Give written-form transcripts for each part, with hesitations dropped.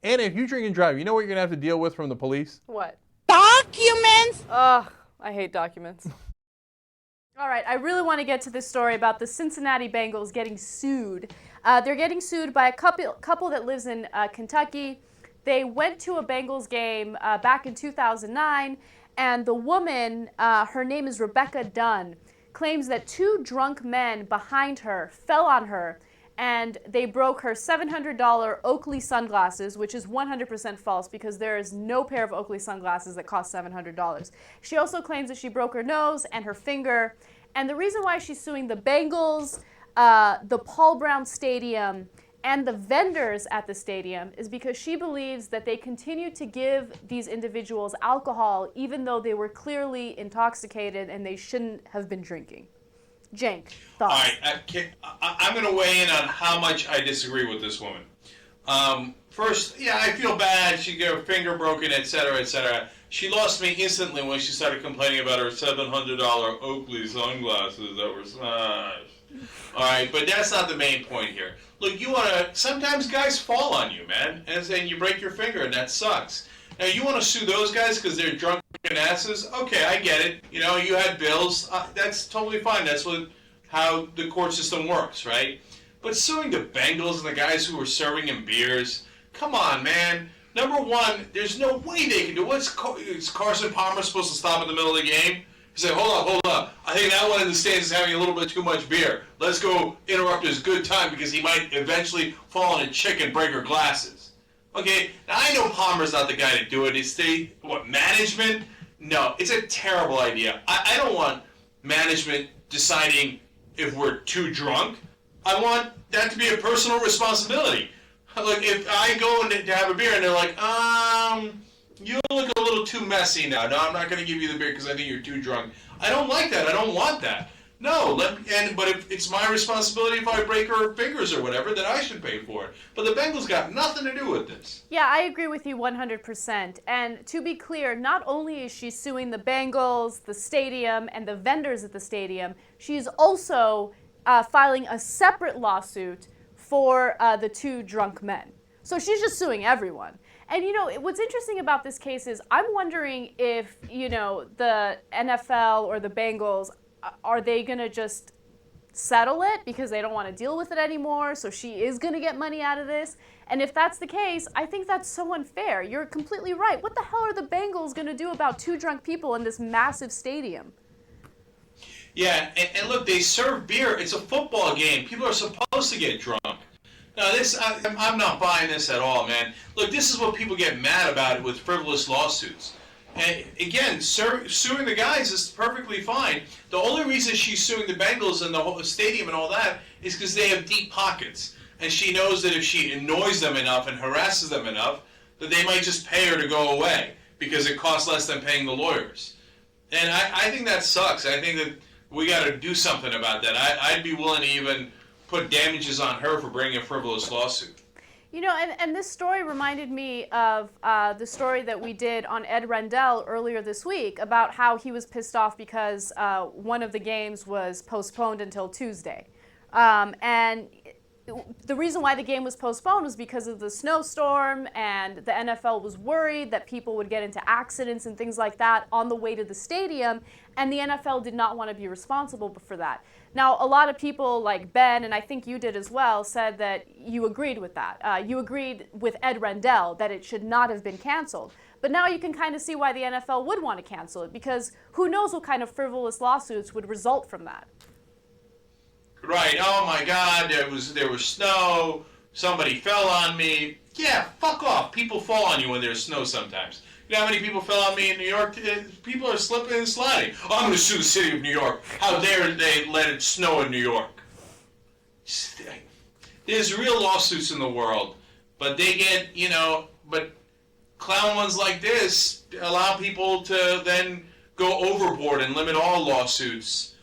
And if you drink and drive, you know what you're going to have to deal with from the police? What? Documents! Ugh, I hate documents. All right, I really want to get to this story about the Cincinnati Bengals getting sued. They're getting sued by a couple that lives in Kentucky. They went to a Bengals game back in 2009, and the woman, her name is Rebecca Dunn, claims that two drunk men behind her fell on her and they broke her $700 Oakley sunglasses, which is 100% false because there is no pair of Oakley sunglasses that cost $700. She also claims that she broke her nose and her finger. And the reason why she's suing the Bengals, the Paul Brown Stadium, and the vendors at the stadium is because she believes that they continue to give these individuals alcohol even though they were clearly intoxicated and they shouldn't have been drinking. Cenk, thoughts? All right, I'm going to weigh in on how much I disagree with this woman. First, yeah, I feel bad. She got her finger broken, etc., etc. She lost me instantly when she started complaining about her $700 Oakley sunglasses that were smashed. All right, but that's not the main point here. Look, you want to. Sometimes guys fall on you, man, and you break your finger, and that sucks. Now, you want to sue those guys because they're drunken asses? Okay, I get it. You know, you had bills. That's totally fine. That's how the court system works, right? But suing the Bengals and the guys who were serving him beers, come on, man. Number one, there's no way they can do it. Is Carson Palmer supposed to stop in the middle of the game? He said, hold up. I think that one in the stands is having a little bit too much beer. Let's go interrupt his good time because he might eventually fall on a chick and break her glasses. Okay, now I know Palmer's not the guy to do it. It's management? No, it's a terrible idea. I don't want management deciding if we're too drunk. I want that to be a personal responsibility. Like, if I go to have a beer and they're like, you look a little too messy now. No, I'm not going to give you the beer because I think you're too drunk. I don't like that. I don't want that. No, but if it's my responsibility if I break her fingers or whatever, then I should pay for it. But the Bengals got nothing to do with this. Yeah, I agree with you 100%. And to be clear, not only is she suing the Bengals, the stadium, and the vendors at the stadium, she's also filing a separate lawsuit for the two drunk men. So she's just suing everyone. And, you know, what's interesting about this case is I'm wondering if, you know, the NFL or the Bengals, are they going to just settle it because they don't want to deal with it anymore, so she is going to get money out of this? And if that's the case, I think that's so unfair. You're completely right. What the hell are the Bengals going to do about two drunk people in this massive stadium? Yeah, and look, they serve beer. It's a football game. People are supposed to get drunk. Now, I'm not buying this at all, man. Look, this is what people get mad about with frivolous lawsuits. And again, suing the guys is perfectly fine. The only reason she's suing the Bengals and the whole stadium and all that is because they have deep pockets. And she knows that if she annoys them enough and harasses them enough, that they might just pay her to go away because it costs less than paying the lawyers. And I think that sucks. I think that we got to do something about that. I'd be willing to even put damages on her for bringing a frivolous lawsuit. You know, and this story reminded me of the story that we did on Ed Rendell earlier this week about how he was pissed off because one of the games was postponed until Tuesday. And the reason why the game was postponed was because of the snowstorm, and the NFL was worried that people would get into accidents and things like that on the way to the stadium, and the NFL did not want to be responsible for that. Now, a lot of people like Ben, and I think you did as well, said that you agreed with that. You agreed with Ed Rendell that it should not have been canceled. But now you can kind of see why the NFL would want to cancel it, because who knows what kind of frivolous lawsuits would result from that. Right, oh my God, there was snow, somebody fell on me. Yeah, fuck off. People fall on you when there's snow sometimes. You know how many people fell on me in New York? People are slipping and sliding. Oh, I'm going to sue the city of New York. How dare they let it snow in New York? There's real lawsuits in the world, but they get, but clown ones like this allow people to then go overboard and limit all lawsuits.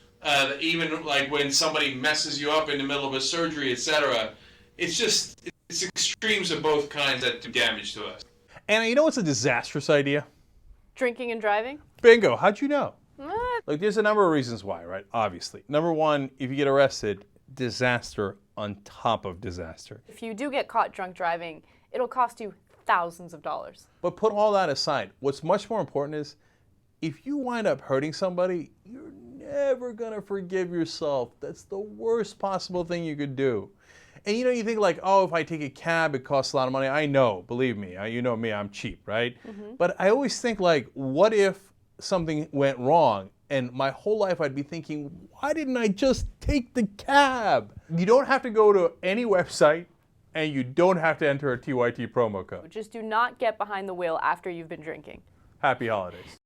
Even like when somebody messes you up in the middle of a surgery, etc. It's extremes of both kinds that do damage to us. And you know what's a disastrous idea? Drinking and driving? Bingo. How'd you know? What? Like, there's a number of reasons why, right? Obviously. Number one, if you get arrested, disaster on top of disaster. If you do get caught drunk driving, it'll cost you thousands of dollars. But put all that aside. What's much more important is if you wind up hurting somebody, you're never going to forgive yourself. That's the worst possible thing you could do. And you think like, oh, if I take a cab, it costs a lot of money. I know, believe me. You know me, I'm cheap, right? But I always think like, what if something went wrong? And my whole life I'd be thinking, why didn't I just take the cab? You don't have to go to any website, and you don't have to enter a TYT promo code. Just do not get behind the wheel after you've been drinking. Happy holidays.